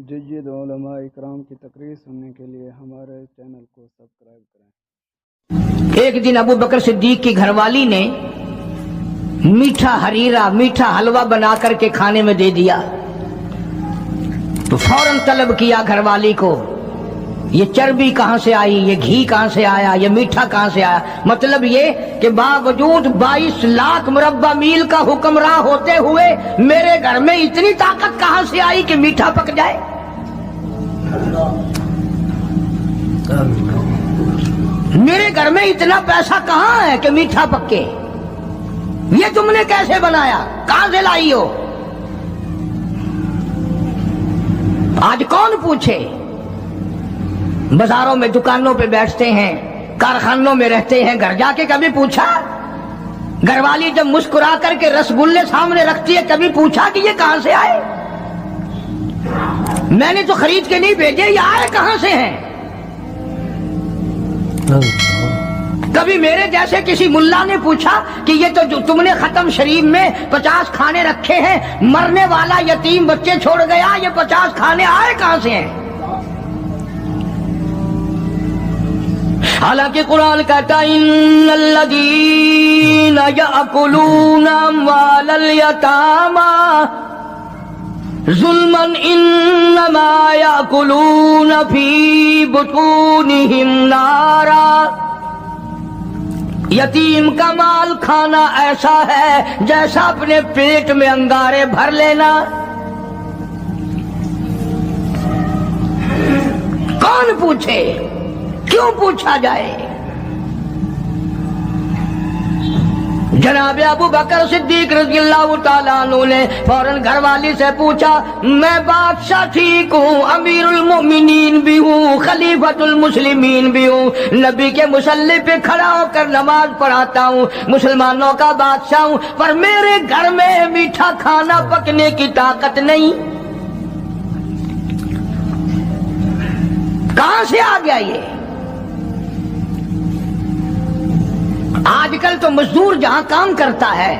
جید علماء اکرام کی تقریر سننے کے لیے ہمارے چینل کو سبسکرائب کریں۔ ایک دن ابو بکر صدیق کی گھر والی نے میٹھا ہریرا میٹھا حلوہ بنا کر کے کھانے میں دے دیا تو فوراً طلب کیا گھر والی کو، یہ چربی کہاں سے آئی، یہ گھی کہاں سے آیا، یہ میٹھا کہاں سے آیا؟ مطلب یہ کہ باوجود 22 لاکھ مربع میل کا حکمراں ہوتے ہوئے میرے گھر میں اتنی طاقت کہاں سے آئی کہ میٹھا پک جائے؟ میرے گھر میں اتنا پیسہ کہاں ہے کہ میٹھا پکے؟ یہ تم نے کیسے بنایا، کہاں سے لائی ہو؟ آج کون پوچھے؟ بازاروں میں دکانوں پہ بیٹھتے ہیں، کارخانوں میں رہتے ہیں، گھر جا کے کبھی پوچھا؟ گھر والی جب مسکرا کر کے رسگلے سامنے رکھتی ہے کبھی پوچھا کہ یہ کہاں سے آئے؟ میں نے تو خرید کے نہیں بھیجے، یہ آئے کہاں سے ہیں؟ کبھی میرے جیسے کسی ملا نے پوچھا کہ یہ تو جو تم نے ختم شریف میں 50 کھانے رکھے ہیں، مرنے والا یتیم بچے چھوڑ گیا، یہ 50 کھانے آئے کہاں سے ہیں؟ حالانکہ قرآن کہتا ہے ان الذین یأکلون اموال الیتامی ظلما انما یأکلون فی بطونہم نارا۔ یتیم کا مال کھانا ایسا ہے جیسا اپنے پیٹ میں انگارے بھر لینا۔ کون پوچھے؟ کیوں پوچھا جائے؟ جناب ابو بکر صدیق رضی اللہ تعالیٰ عنہ نے فوراً گھر والی سے پوچھا، میں بادشاہ ٹھیک ہوں، امیر المؤمنین بھی ہوں، خلیفۃ المسلمین بھی ہوں، نبی کے مصلی پہ کھڑا ہو کر نماز پڑھاتا ہوں، مسلمانوں کا بادشاہ ہوں، پر میرے گھر میں میٹھا کھانا پکنے کی طاقت نہیں، کہاں سے آ گیا یہ؟ آج کل تو مزدور جہاں کام کرتا ہے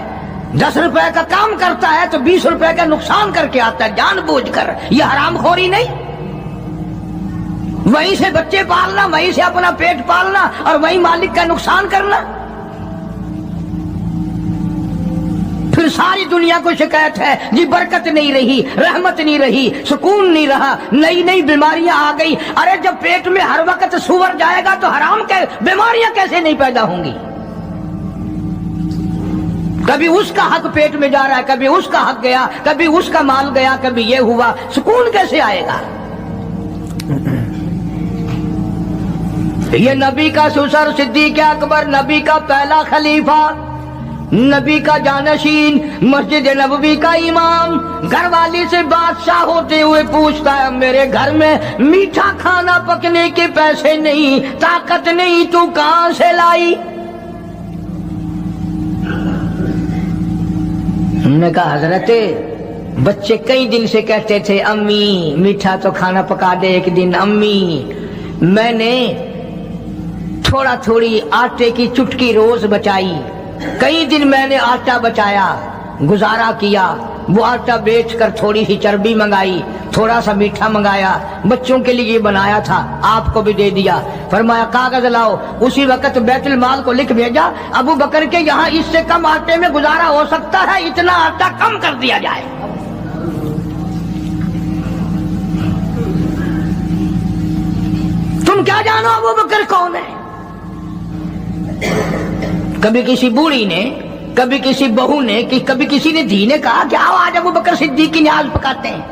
10 روپے کا کام کرتا ہے تو 20 روپے کا نقصان کر کے آتا ہے جان بوجھ کر۔ یہ حرام خوری نہیں؟ وہیں سے بچے پالنا، وہیں سے اپنا پیٹ پالنا اور وہیں مالک کا نقصان کرنا۔ پھر ساری دنیا کو شکایت ہے جی برکت نہیں رہی، رحمت نہیں رہی، سکون نہیں رہا، نئی نئی بیماریاں آ گئی۔ ارے جب پیٹ میں ہر وقت سور جائے گا تو حرام کے بیماریاں کیسے نہیں پیدا ہوں گی؟ کبھی اس کا حق پیٹ میں جا رہا ہے، کبھی اس کا حق گیا، کبھی اس کا مال گیا، کبھی یہ ہوا، سکون کیسے آئے گا؟ یہ نبی کا سسر صدیق اکبر، نبی کا پہلا خلیفہ، نبی کا جانشین، مسجد نبوی کا امام، گھر والی سے بادشاہ ہوتے ہوئے پوچھتا ہے میرے گھر میں میٹھا کھانا پکنے کے پیسے نہیں، طاقت نہیں، تو کہاں سے لائی؟ ہم نے کہا حضرت بچے کئی دن سے کہتے تھے امی میٹھا تو کھانا پکا دے ایک دن، امی میں نے تھوڑا تھوڑی آٹے کی چٹکی روز بچائی، کئی دن میں نے آٹا بچایا، گزارا کیا، وہ آٹا بیچ کر تھوڑی سی چربی منگائی، تھوڑا سا میٹھا منگایا، بچوں کے لیے بنایا تھا، آپ کو بھی دے دیا۔ فرمایا کاغذ لاؤ، اسی وقت بیت المال کو لکھ بھیجا ابو بکر کے یہاں اس سے کم آٹے میں گزارا ہو سکتا ہے، اتنا آٹا کم کر دیا جائے۔ تم کیا جانو ابو بکر کون ہے؟ کبھی کسی بوڑھی نے، کبھی کسی بہو نے، کبھی کسی نے دھی نے کہا کہ آؤ آج ابو بکر صدیق کی نیاز پکاتے ہیں۔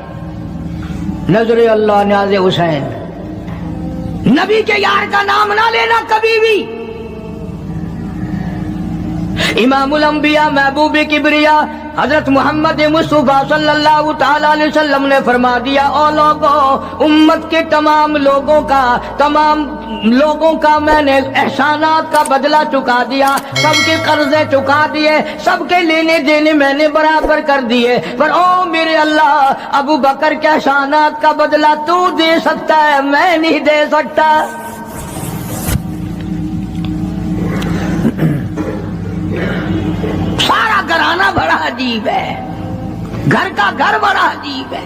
نظر اللہ نیاز حسین، نبی کے یار کا نام نہ لینا کبھی بھی۔ امام الانبیاء محبوب کبریا حضرت محمد مصطفیٰ صلی اللہ تعالی علیہ وسلم نے فرما دیا، او لوگوں، امت کے تمام لوگوں کا میں نے احسانات کا بدلہ چکا دیا، سب کے قرضے چکا دیے، سب کے لینے دینے میں نے برابر کر دیے، پر او میرے اللہ ابو بکر کے احسانات کا بدلہ تو دے سکتا ہے، میں نہیں دے سکتا۔ سارا گھرانہ بڑا عجیب ہے، گھر کا گھر بڑا عجیب ہے،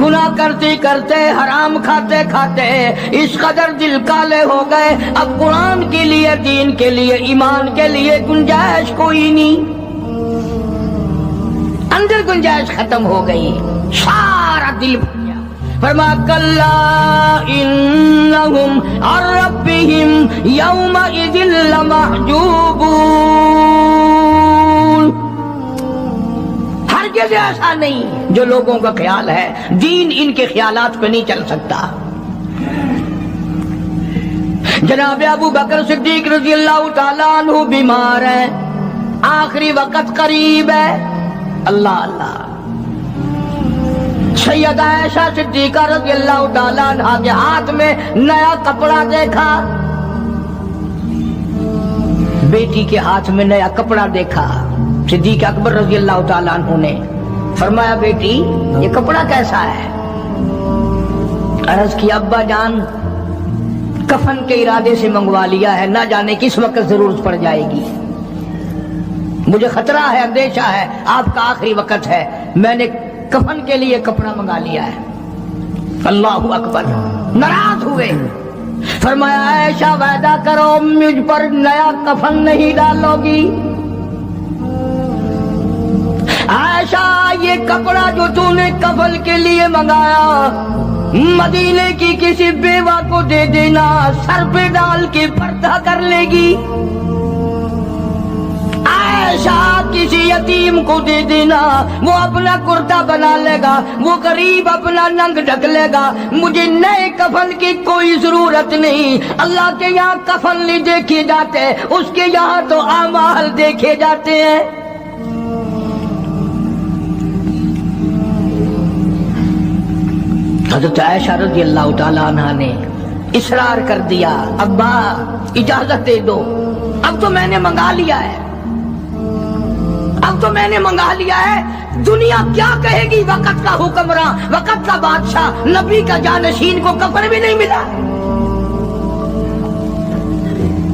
گناہ کرتے کرتے حرام کھاتے کھاتے اس قدر دل کالے ہو گئے، اب قرآن کے لیے، دین کے لیے، ایمان کے لیے گنجائش کوئی نہیں، اندر گنجائش ختم ہو گئی، سارا دل بھر گیا۔ فرمایا کلا انہم عن ربہم یومئذ لمحجوبون، ہرگز ایسا نہیں جو لوگوں کا خیال ہے، دین ان کے خیالات پہ نہیں چل سکتا۔ جناب ابو بکر صدیق رضی اللہ تعالیٰ عنہ بیمار ہیں، آخری وقت قریب ہے، اللہ اللہ۔ سیدہ عائشہ صدیقہ رضی اللہ تعالیٰ عنہ کے ہاتھ میں نیا کپڑا دیکھا، بیٹی کے ہاتھ میں نیا کپڑا دیکھا، صدیق اکبر رضی اللہ تعالیٰ عنہ نے فرمایا بیٹی یہ کپڑا کیسا ہے؟ عرض کی ابا جان کفن کے ارادے سے منگوا لیا ہے، نہ جانے کس وقت ضرورت پڑ جائے گی، مجھے خطرہ ہے، اندیشہ ہے، آپ کا آخری وقت ہے، میں نے کفن کے لیے کپڑا منگا لیا ہے۔ اللہ اکبر، ناراض ہوئے، فرمایا عائشہ وعدہ کرو مجھ پر نیا کفن نہیں ڈالو گی۔ عائشہ یہ کپڑا جو تو نے کفن کے لیے منگایا مدینے کی کسی بیوہ کو دے دینا، سر پہ ڈال کے پردہ کر لے گی۔ عائشہ کسی یتیم کو دے دینا، وہ اپنا کرتا بنا لے گا، وہ غریب اپنا ننگ ڈھک لے گا، مجھے نئے کفن کی کوئی ضرورت نہیں۔ اللہ کے یہاں کفن نہیں دیکھے جاتے، اس کے یہاں تو اعمال دیکھے جاتے ہیں۔ حضرت عائشہ رضی اللہ تعالیٰ عنہ نے اصرار کر دیا، ابا اجازت دے دو، اب تو میں نے منگا لیا ہے، اب تو میں نے منگا لیا ہے، دنیا کیا کہے گی؟ وقت کا حکمراں، وقت کا بادشاہ، نبی کا جانشین کو کفن بھی نہیں ملا۔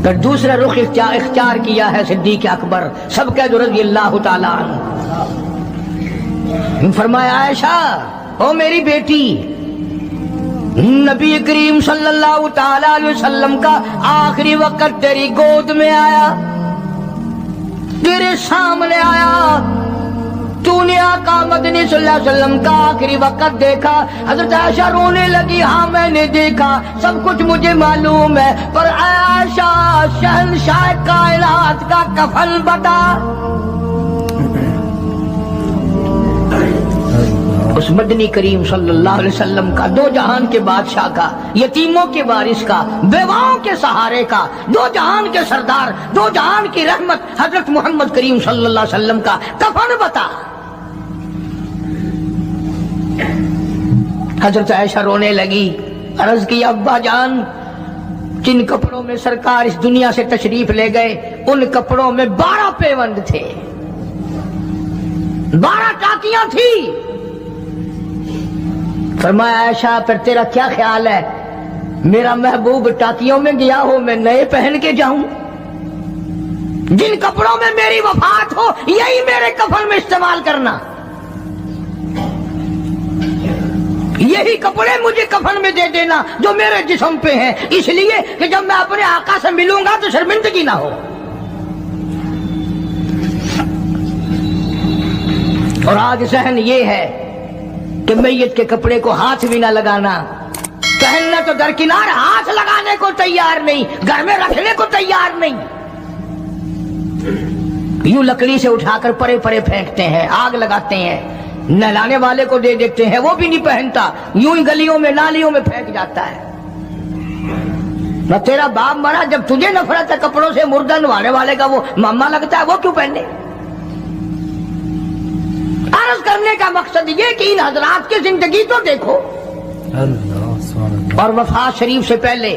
پھر دوسرا رخ اختیار کیا ہے صدیق اکبر سب کے رضی اللہ تعالیٰ عنہ۔ فرمایا عائشہ او میری بیٹی، نبی کریم صلی اللہ تعالی علیہ وسلم کا آخری وقت تیری گود میں آیا، تیرے سامنے آیا، تو نے آقا مدنی صلی اللہ علیہ وسلم کا آخری وقت دیکھا۔ حضرت عائشہ رونے لگی، ہاں میں نے دیکھا، سب کچھ مجھے معلوم ہے، پر عائشہ شہنشاہ کائنات کا کفن بتا۔ اس مدنی کریم صلی اللہ علیہ وسلم کا، دو جہان کے بادشاہ کا، یتیموں کے وارث کا، بیواؤں کے سہارے کا، دو جہان کے سردار، دو جہان کی رحمت حضرت محمد کریم صلی اللہ علیہ وسلم کا کفن بتا۔ حضرت عائشہ رونے لگی، عرض کی ابا جان جن کپڑوں میں سرکار اس دنیا سے تشریف لے گئے ان کپڑوں میں 12 پیوند تھے، 12 ٹاکیاں تھی۔ فرمایا عائشہ پھر تیرا کیا خیال ہے، میرا محبوب ٹاکیوں میں گیا ہو میں نئے پہن کے جاؤں؟ جن کپڑوں میں میری وفات ہو یہی میرے کفن میں استعمال کرنا، یہی کپڑے مجھے کفن میں دے دینا جو میرے جسم پہ ہیں، اس لیے کہ جب میں اپنے آقا سے ملوں گا تو شرمندگی نہ ہو۔ اور آج ذہن یہ ہے کہ میت کے کپڑے کو ہاتھ بھی نہ لگانا، پہننا تو درکنار، ہاتھ لگانے کو تیار نہیں، گھر میں رکھنے کو تیار نہیں، یوں لکڑی سے اٹھا کر پرے پرے پھینکتے ہیں، آگ لگاتے ہیں، نہلانے والے کو دے دیتے ہیں، وہ بھی نہیں پہنتا، یوں ہی گلیوں میں نالیوں میں پھینک جاتا ہے۔ نہ تیرا باپ مرا، جب تجھے نفرت ہے کپڑوں سے، مردہ نوانے والے کا وہ ماما لگتا ہے، وہ کیوں پہنے؟ عرض کرنے کا مقصد یہ کہ ان حضرات کی زندگی تو دیکھو، اور وفات شریف سے پہلے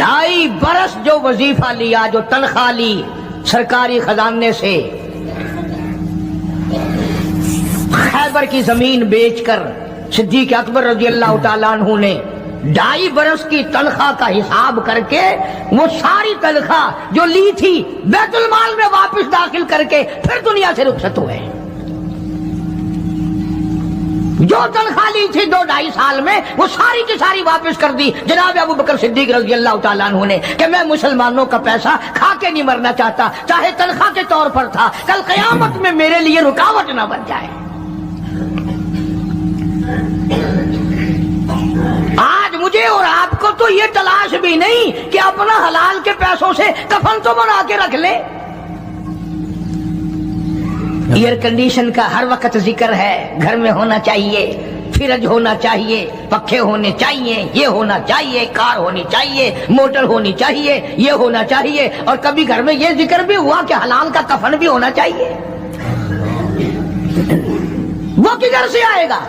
2.5 برس جو وظیفہ لیا، جو تنخواہ لی سرکاری خزانے سے، خیبر کی زمین بیچ کر صدیق اکبر رضی اللہ تعالیٰ عنہ نے 2.5 برس کی تنخواہ کا حساب کر کے وہ ساری تنخواہ جو لی تھی بیت المال میں واپس داخل کر کے پھر دنیا سے رخصت ہوئے۔ جو تنخواہ لی تھی 2-2.5 سال میں وہ ساری کی ساری واپس کر دی جناب ابو بکر صدیق رضی اللہ تعالیٰ عنہ نے کہ میں مسلمانوں کا پیسہ کھا کے نہیں مرنا چاہتا، چاہے تنخواہ کے طور پر تھا، کل قیامت میں میرے لیے رکاوٹ نہ بن جائے۔ آج مجھے اور آپ کو تو یہ تلاش بھی نہیں کہ اپنا حلال کے پیسوں سے کفن تو بنا کے رکھ لیں۔ ایئر کنڈیشن کا ہر وقت ذکر ہے، گھر میں ہونا چاہیے، فریج ہونا چاہیے، پنکھے ہونے چاہیے، یہ ہونا چاہیے، کار ہونی چاہیے، موٹر ہونی چاہیے، یہ ہونا چاہیے، اور کبھی گھر میں یہ ذکر بھی ہوا کہ حلال کا کفن بھی ہونا چاہیے۔ وہ کدھر سے آئے گا؟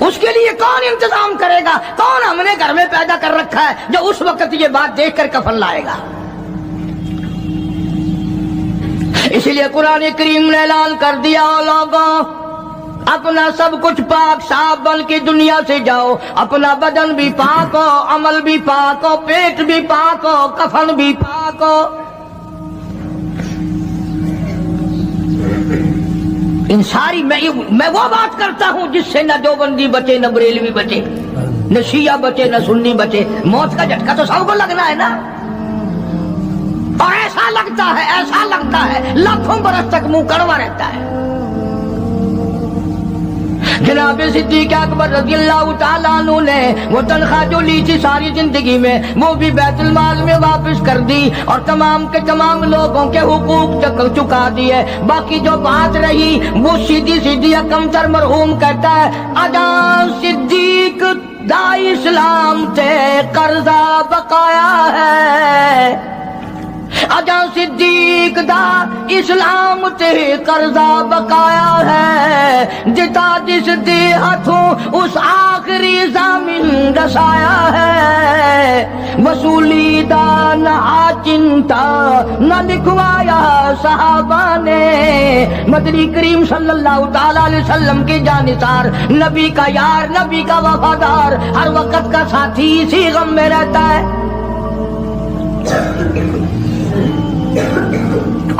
اس کے لیے کون انتظام کرے گا؟ کون ہم نے گھر میں پیدا کر رکھا ہے جو اس وقت یہ بات دیکھ کر کفن لائے گا؟ اس لیے قرآن کریم نے اعلان کر دیا، لوگوں اپنا سب کچھ پاک صاف بن کے دنیا سے جاؤ، اپنا بدن بھی پاک ہو، عمل بھی پاک ہو، پیٹ بھی پاک ہو، کفن بھی پاک ہو۔ ان ساری میں وہ بات کرتا ہوں جس سے نہ دیوبندی بچے، نہ بریلوی بچے، نہ شیعہ بچے، نہ سنی بچے۔ موت کا جھٹکا تو سب کو لگنا ہے نا، اور ایسا لگتا ہے لاکھوں برس تک منہ کڑوا رہتا ہے۔ جناب صدیق اکبر رضی اللہ تعالیٰ عنہ نے وہ تنخواہ جو لی تھی ساری زندگی میں وہ بھی بیت المال میں واپس کر دی، اور تمام کے تمام لوگوں کے حقوق چکا دیے۔ باقی جو بات رہی وہ سیدھی کمتر مرحوم کہتا ہے، ادا صدیق دا اسلام تے قرضہ بقایا ہے، اجا صدیق دا اسلام تے قرضہ بقایا ہے، جتا جس دے ہاتھوں اس آخری زمین رسایا ہے، وصولی دا نہ چنتا نہ لکھوایا صحابہ نے، مدنی کریم صلی اللہ تعالی علیہ وسلم کے جانثار، نبی کا یار، نبی کا وفادار، ہر وقت کا ساتھی، اسی غم میں رہتا ہے۔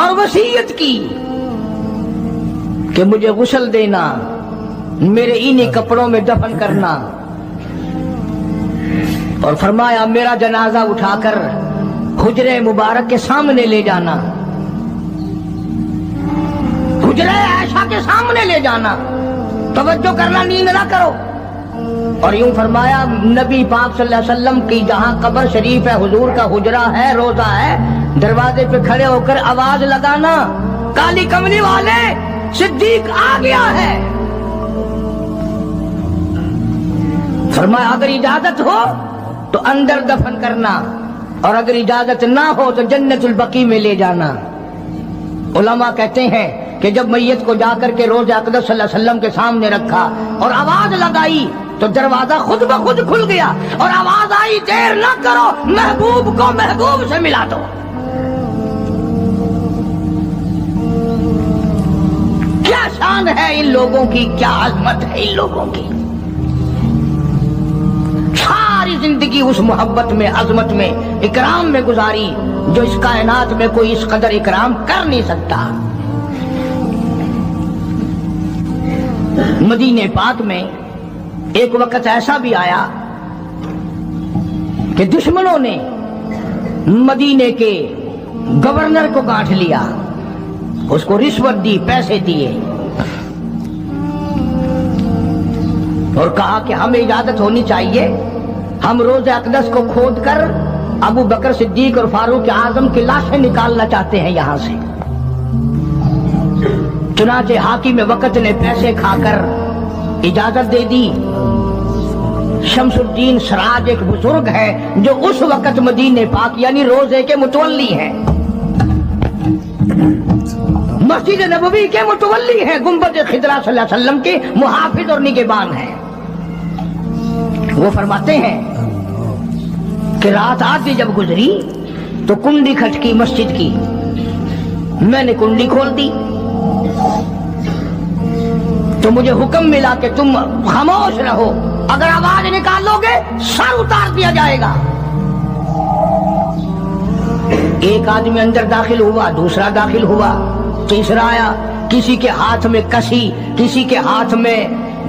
اور وصیت کی کہ مجھے غسل دینا، میرے انہی کپڑوں میں دفن کرنا، اور فرمایا میرا جنازہ اٹھا کر حجرے مبارک کے سامنے لے جانا، حجرے عائشہ کے سامنے لے جانا، توجہ کرنا، نیند نہ کرو۔ اور یوں فرمایا نبی پاک صلی اللہ علیہ وسلم کی جہاں قبر شریف ہے، حضور کا حجرہ ہے، روضہ ہے، دروازے پہ کھڑے ہو کر آواز لگانا، کالی کملی والے صدیق آ گیا ہے۔ فرمایا اگر اجازت ہو تو اندر دفن کرنا، اور اگر اجازت نہ ہو تو جنت البقیع میں لے جانا۔ علماء کہتے ہیں کہ جب میت کو جا کر کے روضہ اقدس صلی اللہ علیہ وسلم کے سامنے رکھا اور آواز لگائی تو دروازہ خود بخود کھل گیا، اور آواز آئی دیر نہ کرو، محبوب کو محبوب سے ملا دو۔ کیا شان ہے ان لوگوں کی، کیا عظمت ہے ان لوگوں کی، ساری زندگی اس محبت میں، عظمت میں، اکرام میں گزاری جو اس کائنات میں کوئی اس قدر اکرام کر نہیں سکتا۔ مدینہ پاک میں ایک وقت ایسا بھی آیا کہ دشمنوں نے مدینے کے گورنر کو گانٹھ لیا، اس کو رشوت دی، پیسے دیے، اور کہا کہ ہمیں اجازت ہونی چاہیے، ہم روضہ اقدس کو کھود کر ابو بکر صدیق اور فاروق اعظم کی لاشیں نکالنا چاہتے ہیں یہاں سے۔ چنانچہ حاکم وقت نے پیسے کھا کر اجازت دے دی۔ شمس الدین سراج ایک بزرگ ہے جو اس وقت مدینہ پاک یعنی روضے کے متولی ہیں، مسجد نبوی کے متولی ہیں، گنبد خضرا صلی اللہ علیہ وسلم کے محافظ اور نگہبان ہیں۔ وہ فرماتے ہیں کہ رات آدھی جب گزری تو کنڈی کھٹکی مسجد کی، میں نے کنڈی کھول دی تو مجھے حکم ملا کہ تم خاموش رہو، اگر آواز نکالو گے سر اتار دیا جائے گا۔ ایک آدمی اندر داخل ہوا، دوسرا داخل ہوا، تیسرا آیا، کسی کے ہاتھ میں کسی، کسی کے ہاتھ میں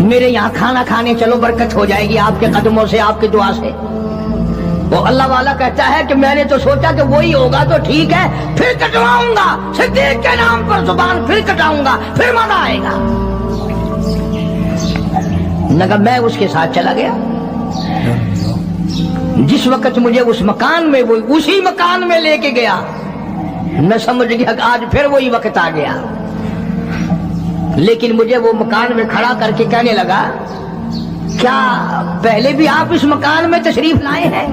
میرے یہاں کھانا کھانے چلو، برکت ہو جائے گی آپ کے قدموں سے، آپ کی دعا سے۔ وہ اللہ والا کہتا ہے کہ میں نے تو سوچا کہ وہی ہوگا تو ٹھیک ہے، پھر کٹواؤں گا صدیق کے نام پر زبان، پھر کٹاؤں گا، پھر مزہ آئے گا۔ نہ میں اس کے ساتھ چلا گیا۔ جس وقت مجھے اس مکان میں، وہ اسی مکان میں لے کے گیا، میں سمجھ گیا کہ آج پھر وہی وقت آ گیا۔ لیکن مجھے وہ مکان میں کھڑا کر کے کہنے لگا، کیا پہلے بھی آپ اس مکان میں تشریف لائے ہیں؟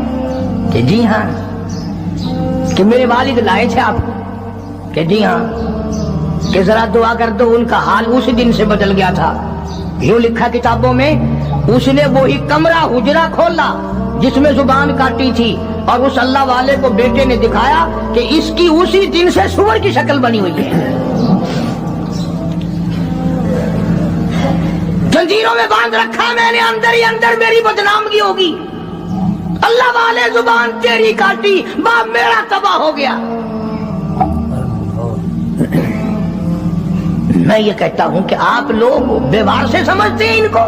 کہ جی ہاں۔ کہ میرے والد لائے تھے آپ کو؟ کہ جی ہاں۔ کہ ذرا دعا کر دو، ان کا حال اسی دن سے بدل گیا تھا۔ یوں لکھا کتابوں میں، اس نے وہی کمرہ حجرہ کھولا جس میں زبان کاٹی تھی، اور اس اللہ والے کو بیٹے نے دکھایا کہ اس کی اسی دن سے سور کی شکل بنی ہوئی ہے۔ زنجیروں میں باندھ رکھا میں نے، اندر ہی اندر میری بدنامگی ہوگی۔ اللہ والے زبان تیری کاٹی، باپ میرا تباہ ہو گیا۔ میں یہ کہتا ہوں کہ آپ لوگ بیوار سے سمجھتے ہیں ان کو۔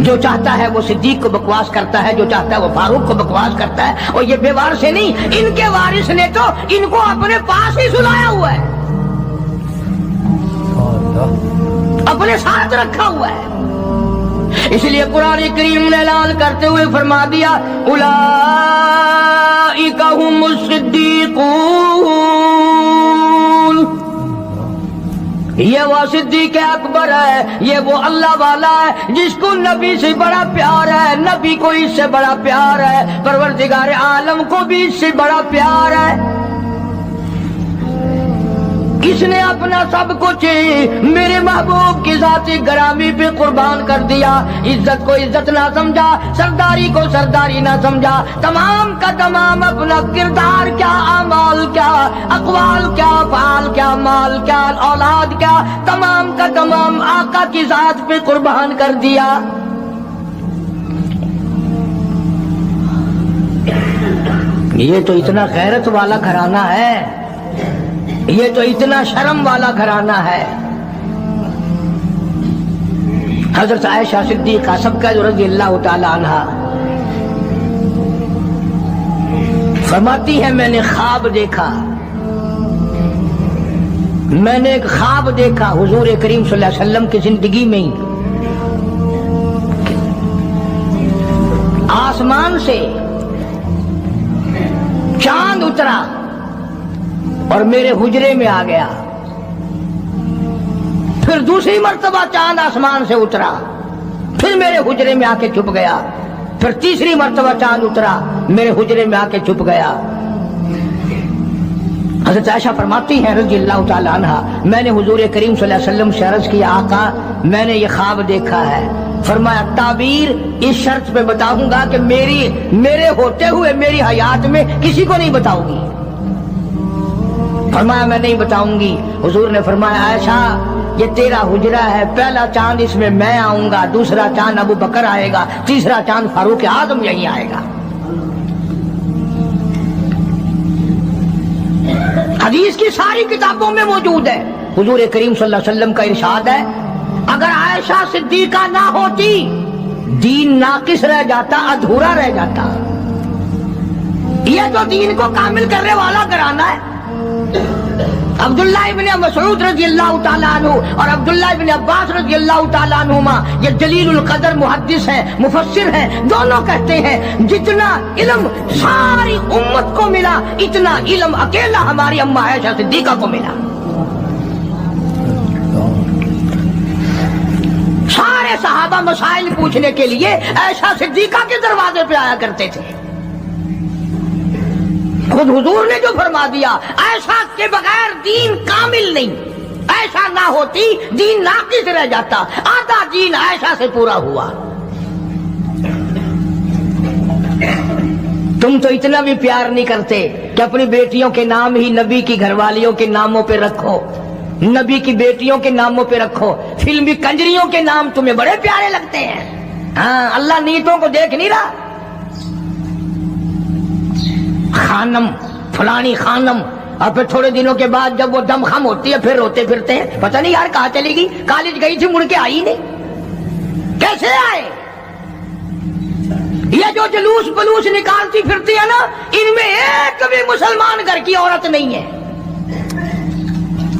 جو چاہتا ہے وہ صدیق کو بکواس کرتا ہے، جو چاہتا ہے وہ فاروق کو بکواس کرتا ہے، اور یہ بیوار سے نہیں، ان کے وارث نے تو ان کو اپنے پاس ہی سلایا ہوا ہے، اپنے ساتھ رکھا ہوا ہے۔ اس لیے قرآن کریم نے اعلان کرتے ہوئے فرما دیا، اولئک ھم الصدیقون، یہ وہ صدیق اکبر ہے، یہ وہ اللہ والا ہے جس کو نبی سے بڑا پیار ہے، نبی کو اس سے بڑا پیار ہے، پروردگار عالم کو بھی اس سے بڑا پیار ہے۔ اس نے اپنا سب کچھ میرے محبوب کی ذات گرامی پہ قربان کر دیا۔ عزت کو عزت نہ سمجھا، سرداری کو سرداری نہ سمجھا، تمام کا تمام اپنا کردار کیا، اعمال کیا، اقوال کیا، افعال کیا، مال کیا، اولاد کیا، تمام کا تمام آقا کی ذات پہ قربان کر دیا۔ یہ تو اتنا غیرت والا گھرانہ ہے، یہ تو اتنا شرم والا گھرانہ ہے۔ حضرت عائشہ صدیقہ سب رضی اللہ تعالی عنہا فرماتی ہے، میں نے خواب دیکھا، میں نے ایک خواب دیکھا حضور کریم صلی اللہ علیہ وسلم کی زندگی میں ہی۔ آسمان سے چاند اترا اور میرے حجرے میں آ گیا، پھر دوسری مرتبہ چاند آسمان سے اترا، پھر میرے حجرے میں آ کے چھپ گیا، پھر تیسری مرتبہ چاند اترا، میرے حجرے میں آ کے چھپ گیا۔ حضرت عائشہ فرماتی ہیں رضی اللہ تعالی عنہا، میں نے حضور کریم صلی اللہ علیہ وسلم سے عرض کیا، آقا میں نے یہ خواب دیکھا ہے۔ فرمایا تعبیر اس شرط پہ بتاؤں گا کہ میرے ہوتے ہوئے میری حیات میں کسی کو نہیں بتاؤں گی۔ فرمایا میں نہیں بتاؤں گی۔ حضور نے فرمایا عائشہ یہ تیرا حجرہ ہے، پہلا چاند اس میں میں آؤں گا، دوسرا چاند ابو بکر آئے گا، تیسرا چاند فاروق اعظم یہیں آئے گا۔ حدیث کی ساری کتابوں میں موجود ہے۔ حضور کریم صلی اللہ علیہ وسلم کا ارشاد ہے، اگر عائشہ صدیقہ نہ ہوتی دین ناقص رہ جاتا، ادھورا رہ جاتا۔ یہ تو دین کو کامل کرنے والا گھرانہ ہے۔ عبداللہ ابن مسعود رضی اللہ تعالیٰ عنہ اور عبداللہ ابن عباس رضی اللہ تعالیٰ عنہما یہ جلیل القدر محدث ہیں، مفسر ہیں، دونوں کہتے ہیں جتنا علم ساری امت کو ملا اتنا علم اکیلا ہماری اماں عائشہ صدیقہ کو ملا۔ سارے صحابہ مسائل پوچھنے کے لیے عائشہ صدیقہ کے دروازے پہ آیا کرتے تھے۔ خود حضور نے جو فرما دیا، عائشہ کے بغیر دین کامل نہیں، عائشہ نہ ہوتی دین ناقص رہ جاتا، آدھا دین عائشہ سے پورا ہوا۔ تم تو اتنا بھی پیار نہیں کرتے کہ اپنی بیٹیوں کے نام ہی نبی کی گھر والیوں کے ناموں پہ رکھو، نبی کی بیٹیوں کے ناموں پہ رکھو، فلمی کنجریوں کے نام تمہیں بڑے پیارے لگتے ہیں۔ ہاں اللہ نیتوں کو دیکھ نہیں رہا۔ خانم فلانی خانم، اور پھر تھوڑے دنوں کے بعد جب وہ دم خم ہوتی ہے پھر روتے پھرتے ہیں، پتہ نہیں یار کہاں چلی گئی، کالج گئی تھی مڑ کے آئی نہیں۔ کیسے آئے؟ یہ جو جلوس بلوس نکالتی پھرتی ہے نا، ان میں ایک بھی مسلمان گھر کی عورت نہیں ہے۔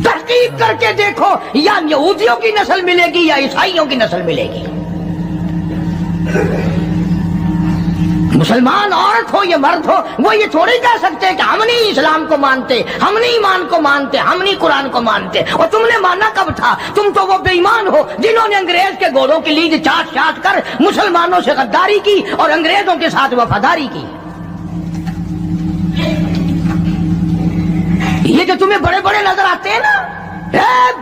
تحقیق کر کے دیکھو، یا یہودیوں کی نسل ملے گی یا عیسائیوں کی نسل ملے گی۔ مسلمان عورت ہو یا مرد ہو، وہ یہ تھوڑی کہہ سکتے کہ ہم نہیں اسلام کو مانتے، ہم نہیں ایمان کو مانتے، ہم نہیں قرآن کو مانتے۔ اور تم نے مانا کب تھا؟ تم تو وہ بے ایمان ہو جنہوں نے انگریز کے گھوڑوں کی لیج چاٹ چاٹ کر مسلمانوں سے غداری کی اور انگریزوں کے ساتھ وفاداری کی۔ یہ جو تمہیں بڑے بڑے نظر آتے ہیں نا،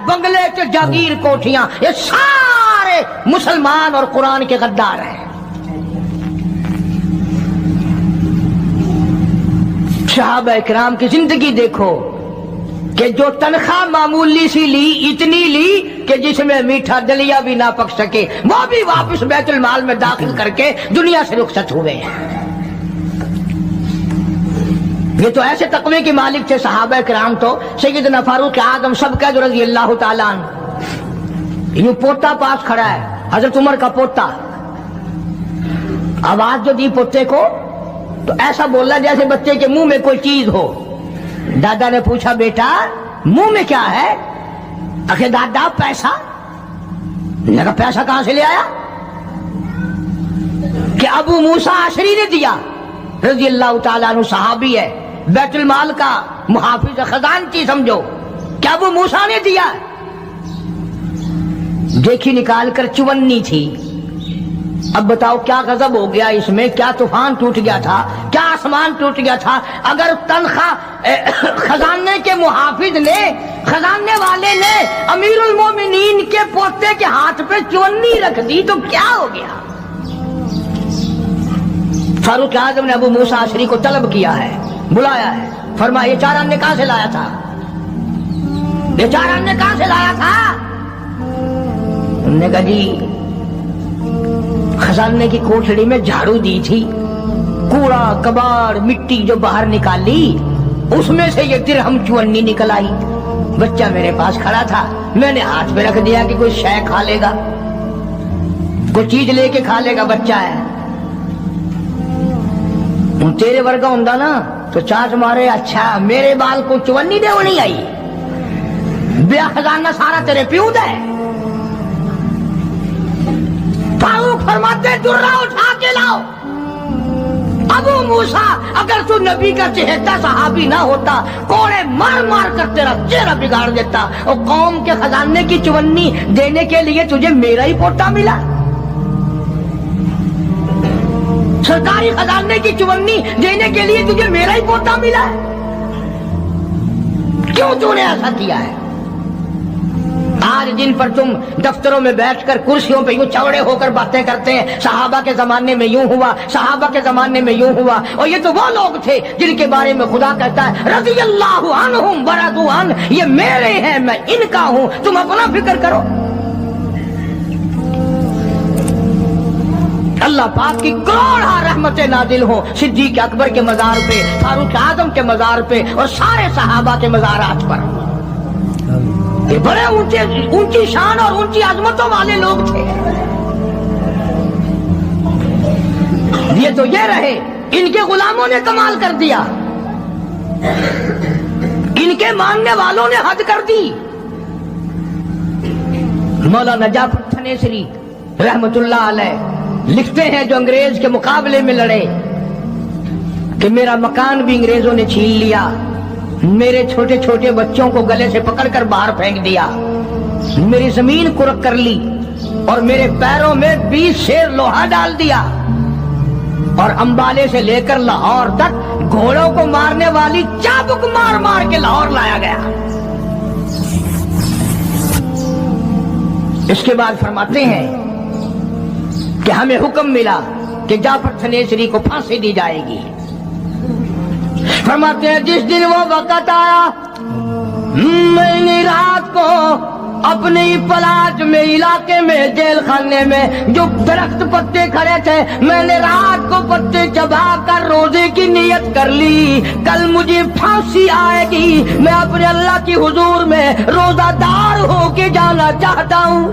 بنگلے کے جاگیر کوٹھیاں، یہ سارے مسلمان اور قرآن کے غدار ہیں۔ صحابہ اکرام کی زندگی دیکھو کہ جو تنخواہ معمولی سی لی، اتنی لی کہ جس میں میٹھا دلیا بھی نہ پک سکے، وہ بھی واپس بیت المال میں داخل کر کے دنیا سے رخصت ہوئے ہیں۔ یہ تو ایسے تقوی کے مالک تھے صحابہ کرام، تو سیدنا فاروق اعظم سب کا جو رضی اللہ تعالیٰ عنہ، یہ پوتا پاس کھڑا ہے، حضرت عمر کا پوتا، آواز جو دی پوتے کو تو ایسا بولا جیسے بچے کے منہ میں کوئی چیز ہو۔ دادا نے پوچھا بیٹا منہ میں کیا ہے؟ اکھے دادا پیسہ۔ نے کہا پیسہ کہاں سے لے آیا؟ کہ ابو موسیٰ عشری نے دیا، رضی اللہ تعالیٰ عنہ صحابی ہے، بیت المال کا محافظ خزانچی سمجھو، کیا ابو موسیٰ نے دیا؟ دیکھی نکال کر 54 تھی۔ اب بتاؤ کیا غضب ہو گیا اس میں، کیا طوفان ٹوٹ گیا تھا، کیا آسمان ٹوٹ گیا تھا اگر تنخواہ خزانے کے محافظ نے، خزانے والے نے امیر المومنین کے پوتے کے ہاتھ پہ 54 رکھ دی تو کیا ہو گیا؟ فاروق اعظم نے ابو موسیٰ عشری کو طلب کیا ہے، بلایا ہے، فرمایا یہ 4 آنے کہاں سے لایا تھا؟ یہ 4 آنے کہاں سے لایا تھا؟ انہوں نے کہا جی خزانے کی کوٹھڑی میں جھاڑو دی تھی، کوڑا کباڑ مٹی جو باہر نکالی اس میں سے یہ درہم 54 نکل آئی۔ بچہ میرے پاس کھڑا تھا، میں نے ہاتھ پہ رکھ دیا کہ کوئی شے کھا لے گا، کوئی چیز لے کے کھا لے گا، بچہ ہے۔ تیرے ورگا ہوں نا تو چاٹ مارے، اچھا میرے بال کو 54 دے ہونی آئی، بیا خزانہ سارا تیرے پیو دے۔ فاروق فرماتے درہ اٹھا کے لاؤ۔ ابو موسیٰ اگر تو نبی کا چہتا صحابی نہ ہوتا، کوڑے مار مار کر تیرا چہرہ بگاڑ دیتا، اور قوم کے خزانے کی 54 دینے کے لیے تجھے میرا ہی پوتا ملا، سرکاری خزانے کی 54 دینے کے لیے تجھے میرا ہی پوتا ملا، کیوں تو نے ایسا کیا ہے؟ آج جن پر تم دفتروں میں بیٹھ کر کرسیوں پہ یوں چوڑے ہو کر باتیں کرتے ہیں، صحابہ کے زمانے میں یوں ہوا، صحابہ کے زمانے میں یوں ہوا، اور یہ تو وہ لوگ تھے جن کے بارے میں خدا کہتا ہے رضی اللہ عنہم ورضوا عنہ، یہ میرے ہیں میں ان کا ہوں، تم اپنا فکر کرو۔ اللہ پاک کی کروڑا رحمتیں نازل ہوں صدیق اکبر کے مزار پہ، فاروق اعظم کے مزار پہ، اور سارے صحابہ کے مزارات پر۔ یہ بڑے اونچی شان اور اونچی عظمتوں والے لوگ تھے۔ یہ تو یہ رہے، ان کے غلاموں نے کمال کر دیا، ان کے ماننے والوں نے حد کر دی۔ مولانا جعفر تھنیسری رحمت اللہ علیہ لکھتے ہیں، جو انگریز کے مقابلے میں لڑے، کہ میرا مکان بھی انگریزوں نے چھین لیا، میرے چھوٹے چھوٹے بچوں کو گلے سے پکڑ کر باہر پھینک دیا، میری زمین کرک کر لی، اور میرے پیروں میں 20 شیر لوہا ڈال دیا، اور امبالے سے لے کر لاہور تک گھوڑوں کو مارنے والی چابک مار مار کے لاہور لایا گیا۔ اس کے بعد فرماتے ہیں کہ ہمیں حکم ملا کہ جعفر تھنیسری کو پھانسی دی جائے گی۔ فرماتے ہیں جس دن وہ وقت آیا، میں نے رات کو اپنی پلاٹ میں علاقے میں جیل خانے میں جو درخت پتے کھڑے تھے، میں نے رات کو پتے چبا کر روزے کی نیت کر لی، کل مجھے پھانسی آئے گی، میں اپنے اللہ کی حضور میں روزہ دار ہو کے جانا چاہتا ہوں۔